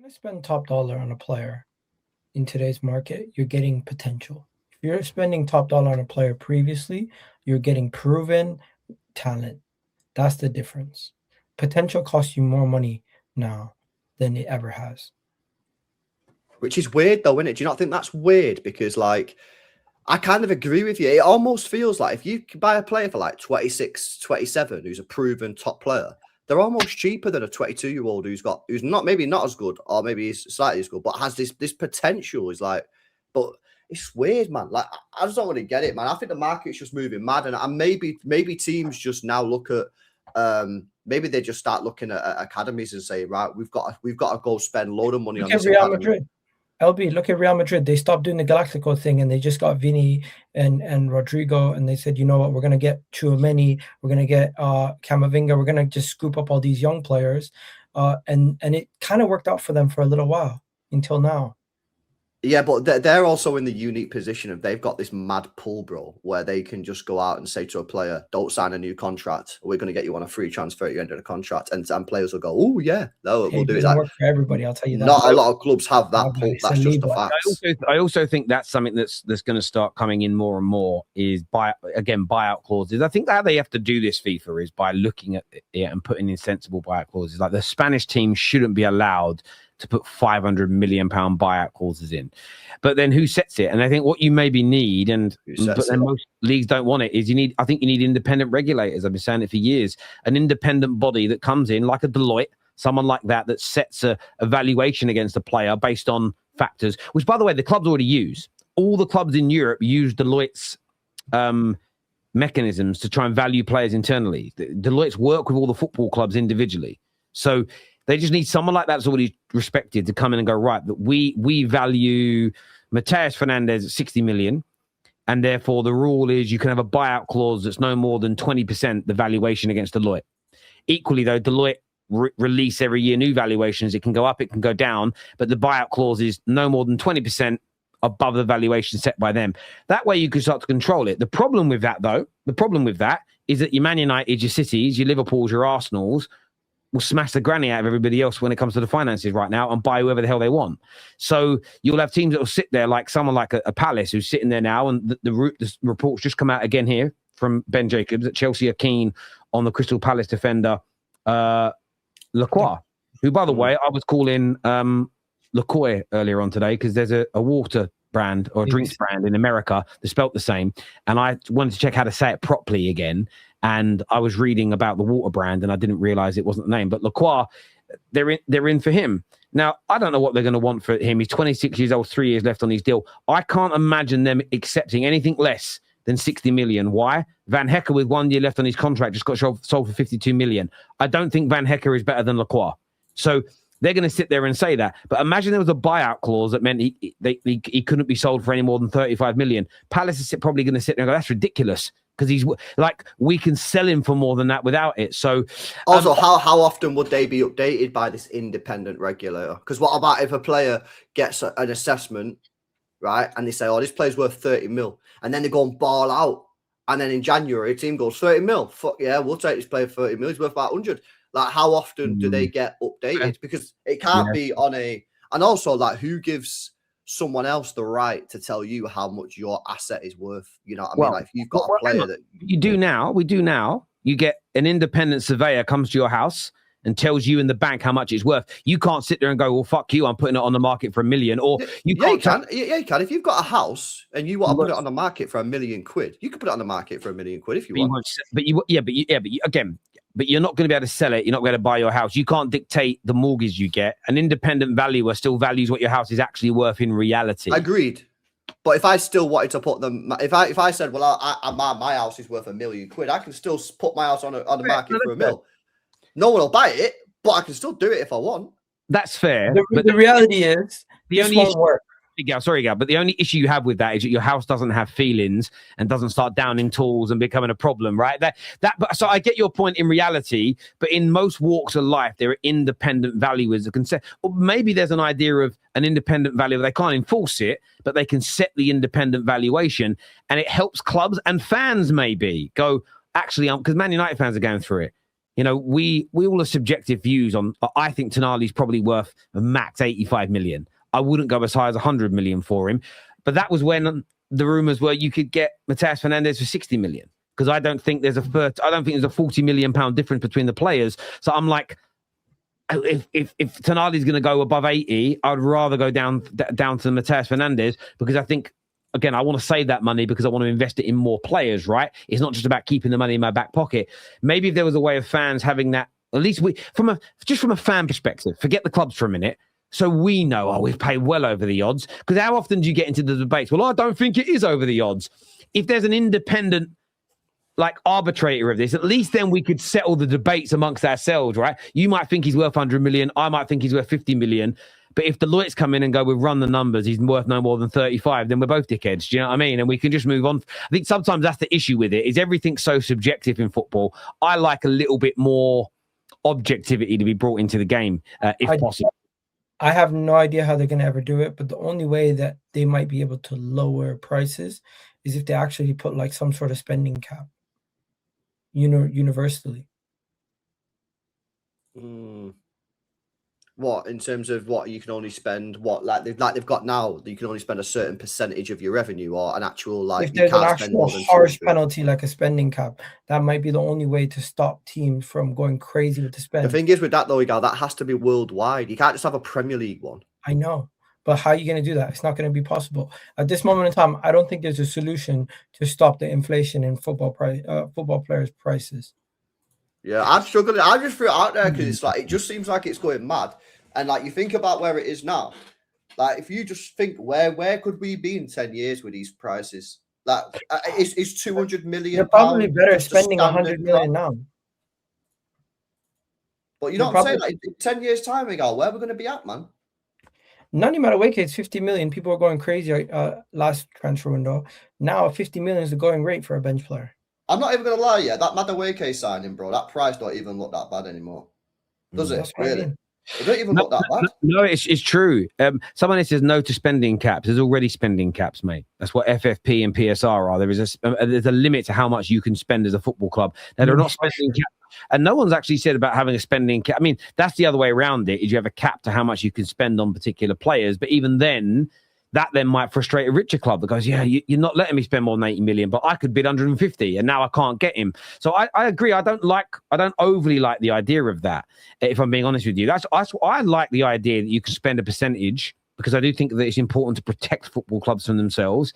You're gonna spend top dollar on a player in today's market, you're getting potential. If you're spending top dollar on a player previously, you're getting proven talent. That's the difference. Potential costs you more money now than it ever has. Which is weird though, isn't it? Do you not think that's weird? Because like, I kind of agree with you. It almost feels like if you can buy a player for like 26, 27, who's a proven top player, they're almost cheaper than a 22-year-old who's not maybe not as good, or maybe he's slightly as good, but has this potential. Is like, but it's weird, man. Like, I just don't really get it, man. I think the market's just moving mad, and maybe teams just now look at maybe they just start looking at academies and say, right, we've got to go spend a load of money on this Real academy. Madrid. LB, look at Real Madrid. They stopped doing the Galactico thing and they just got Vini and Rodrigo, and they said, you know what, we're going to get Tchouaméni, we're going to get Camavinga, we're going to just scoop up all these young players. And it kind of worked out for them for a little while until now. Yeah, but they're also in the unique position of they've got this mad pull, bro, where they can just go out and say to a player, don't sign a new contract. We're going to get you on a free transfer at the end of the contract. And players will go, oh, yeah, no, we'll do it. Doesn't work for everybody, I'll tell you that. Not a lot of clubs have that pull. That's just the facts. I also think that's something that's going to start coming in more and more is buyout clauses. I think how they have to do this, FIFA, is by looking at it and putting in sensible buyout clauses. Like the Spanish team shouldn't be allowed to put £500 million buyout clauses in. But then who sets it? And I think what you maybe need, but then most leagues don't want it, is you need independent regulators. I've been saying it for years. An independent body that comes in, like a Deloitte, someone like that sets a valuation against a player based on factors, which, by the way, the clubs already use. All the clubs in Europe use Deloitte's mechanisms to try and value players internally. Deloitte's work with all the football clubs individually. So they just need someone like that's already respected to come in and go, right, that we value Mateus Fernandez at 60 million. And therefore the rule is you can have a buyout clause that's no more than 20% the valuation against Deloitte. Equally, though, Deloitte release every year new valuations. It can go up, it can go down, but the buyout clause is no more than 20% above the valuation set by them. That way you can start to control it. The problem with that is that your Man United, your Cities, your Liverpools, your Arsenals will smash the granny out of everybody else when it comes to the finances right now and buy whoever the hell they want. So you'll have teams that will sit there like someone like a Palace who's sitting there now, and the reports just come out again here from Ben Jacobs that Chelsea are keen on the Crystal Palace defender Lacroix, who, by the way, I was calling LaCroix earlier on today because there's a water brand or a drinks brand in America that's spelt the same, and I wanted to check how to say it properly again. And I was reading about the water brand, and I didn't realize it wasn't the name. But Lacroix, they're in for him. Now, I don't know what they're going to want for him. He's 26 years old, 3 years left on his deal. I can't imagine them accepting anything less than 60 million. Why? Van Hecker, with 1 year left on his contract, just got sold for 52 million. I don't think Van Hecker is better than Lacroix. So they're going to sit there and say that. But imagine there was a buyout clause that meant he couldn't be sold for any more than 35 million. Palace is probably going to sit there and go, that's ridiculous. Because he's like, we can sell him for more than that without it. So also, how often would they be updated by this independent regulator? Because what about if a player gets an assessment, right, and they say, oh, this player's worth 30 mil, and then they go and ball out, and then in January a team goes 30 mil, fuck yeah, we'll take this player 30 mil, he's worth about 100. Like, how often do they get updated? Because it can't be on a, and also like, who gives someone else the right to tell you how much your asset is worth? You know what I mean? Like, if you've got a player that we do now, you get an independent surveyor comes to your house and tells you in the bank how much it's worth. You can't sit there and go, well, fuck you, I'm putting it on the market for £1 million. Or you can't. Yeah, you can. If you've got a house and you want to put it on the market for £1 million, you can put it on the market for £1 million if you want. But you're not going to be able to sell it. You're not going to buy your house. You can't dictate the mortgage you get. An independent valuer still values what your house is actually worth in reality. Agreed. But if I still wanted to put them, if I said, well, my house is worth £1 million, I can still put my house on the market for £1 million. No one will buy it, but I can still do it if I want. That's fair. But the reality is, this won't work. Sorry, Gal, but the only issue you have with that is that your house doesn't have feelings and doesn't start downing tools and becoming a problem, right? So I get your point in reality, but in most walks of life, there are independent valuers that can set, or maybe there's an idea of an independent valuer. They can't enforce it, but they can set the independent valuation, and it helps clubs and fans maybe go, actually, because Man United fans are going through it. You know, we all have subjective views on. I think Tonali's probably worth a max 85 million. I wouldn't go as high as 100 million for him, but that was when the rumors were you could get Mateus Fernandes for 60 million. Because I don't think there's a £40 million difference between the players. So I'm like, if Tonali's going to go above 80, I'd rather go down to Mateus Fernandes, because I think, again, I want to save that money because I want to invest it in more players, right? It's not just about keeping the money in my back pocket. Maybe if there was a way of fans having that, at least from a fan perspective, forget the clubs for a minute. So we know, we've paid well over the odds. Because how often do you get into the debates? Well, I don't think it is over the odds. If there's an independent arbitrator of this, at least then we could settle the debates amongst ourselves, right? You might think he's worth 100 million. I might think he's worth 50 million. But if Deloitte's come in and go, we've run the numbers, he's worth no more than 35, then we're both dickheads. Do you know what I mean? And we can just move on. I think sometimes that's the issue with it, is everything's so subjective in football. I like a little bit more objectivity to be brought into the game, if possible. I have no idea how they're going to ever do it, but the only way that they might be able to lower prices is if they actually put some sort of spending cap. Universally. What, in terms of what you can only spend? What they've got now? You can only spend a certain percentage of your revenue, or an actual If there's an actual harsh penalty like a spending cap, that might be the only way to stop teams from going crazy with the spend. The thing is with that though, Igal, that has to be worldwide. You can't just have a Premier League one. I know. But how are you going to do that? It's not going to be possible. At this moment in time, I don't think there's a solution to stop the inflation in football players' prices. Yeah, I'm struggling. I just threw it out there because it just seems like it's going mad. And you think about where it is now. If you just think where could we be in 10 years with these prices? Is 200 million. You're probably better spending 100 million now. But you know what I'm saying? In 10 years' time, Igal, where we're going to be at, man? Nani Madueke is 50 million. People were going crazy last transfer window. Now 50 million is the going rate for a bench player. I'm not even going to lie, yeah. That Madueke signing, bro, that price don't even look that bad anymore. Does it? Really? It don't even look that bad. No, it's true. Someone says no to spending caps. There's already spending caps, mate. That's what FFP and PSR are. There's a limit to how much you can spend as a football club. Now, they're not spending caps. And no one's actually said about having a spending cap. I mean, that's the other way around it, is you have a cap to how much you can spend on particular players. But even then, that then might frustrate a richer club that goes, yeah, you're not letting me spend more than 80 million, but I could bid 150 and now I can't get him. So I agree. I don't overly like the idea of that, if I'm being honest with you. I like the idea that you can spend a percentage, because I do think that it's important to protect football clubs from themselves,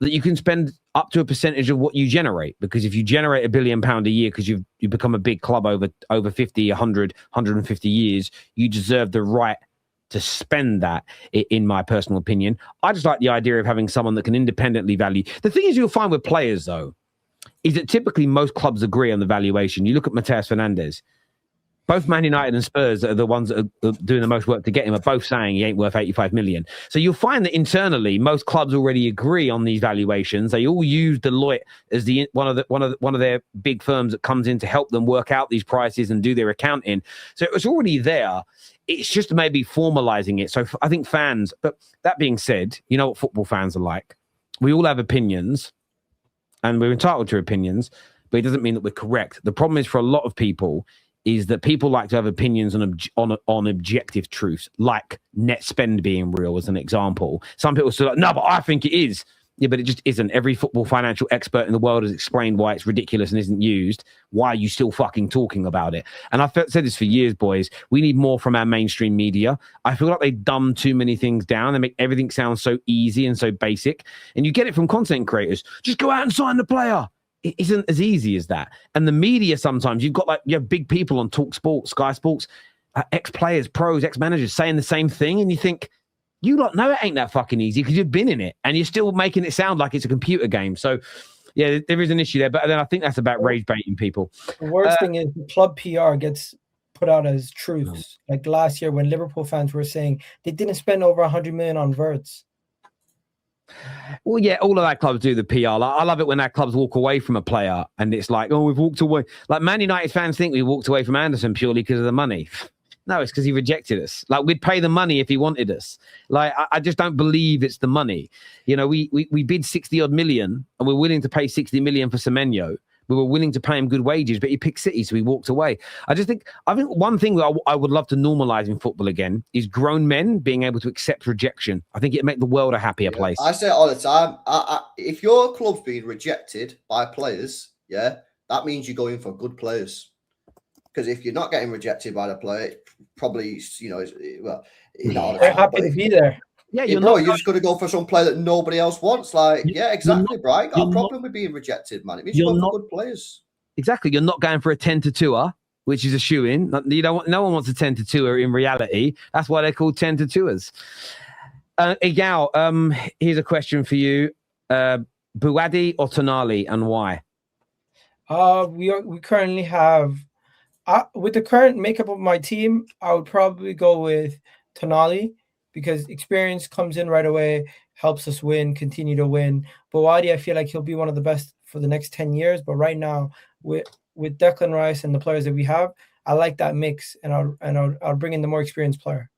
that you can spend up to a percentage of what you generate. Because if you generate £1 billion a year because you become a big club over 50, 100, 150 years, you deserve the right to spend that, in my personal opinion. I just like the idea of having someone that can independently value. The thing is, you'll find with players, though, is that typically most clubs agree on the valuation. You look at Mateus Fernandes. Both Man United and Spurs are the ones that are doing the most work to get him, are both saying he ain't worth 85 million. So you'll find that internally, most clubs already agree on these valuations. They all use Deloitte as one of their big firms that comes in to help them work out these prices and do their accounting. So it was already there. It's just maybe formalizing it. So I think fans, but that being said, you know what football fans are like. We all have opinions and we're entitled to opinions, but it doesn't mean that we're correct. The problem is, for a lot of people, is that people like to have opinions on objective truths, like net spend being real, as an example. Some people say, no, but I think it is. Yeah, but it just isn't. Every football financial expert in the world has explained why it's ridiculous and isn't used. Why are you still fucking talking about it? And I've said this for years, boys. We need more from our mainstream media. I feel like they dumb too many things down. They make everything sound so easy and so basic. And you get it from content creators. Just go out and sign the player. It isn't as easy as that. And the media, sometimes you have big people on Talk Sports, Sky Sports, ex-players, pros, ex-managers saying the same thing. And you think, you lot know it ain't that fucking easy because you've been in it and you're still making it sound like it's a computer game. So, yeah, there is an issue there. But then I think that's about rage baiting people. The worst thing is the club PR gets put out as truths. Like last year when Liverpool fans were saying they didn't spend over 100 million on Verts. Well, yeah, all of our clubs do the PR. I love it when our clubs walk away from a player and it's like, oh, we've walked away. Like Man United fans think we walked away from Anderson purely because of the money. No, it's because he rejected us. Like, we'd pay the money if he wanted us. Like, I just don't believe it's the money. You know, we bid 60 odd million and we're willing to pay 60 million for Semenyo. We were willing to pay him good wages, but he picked City, so he walked away. I think one thing that I would love to normalize in football again is grown men being able to accept rejection. I think it'd make the world a happier place. I say it all the time. If your club's being rejected by players, that means you're going for good players. Because if you're not getting rejected by the player, probably, they're happy to be there. Yeah, you're just going to go for some player that nobody else wants. Like, exactly, Brian. Got a problem with being rejected, man. It means you're going for good players. Exactly. You're not going for a 10-2er, which is a shoe-in. No one wants a 10-2er in reality. That's why they're called 10-2ers. Igal, here's a question for you. Buadi or Tonali, and why? We currently have, with the current makeup of my team, I would probably go with Tonali because experience comes in right away, helps us continue to win. Buadi, I feel like he'll be one of the best for the next 10 years. But right now, with Declan Rice and the players that we have, I like that mix, and I'll bring in the more experienced player.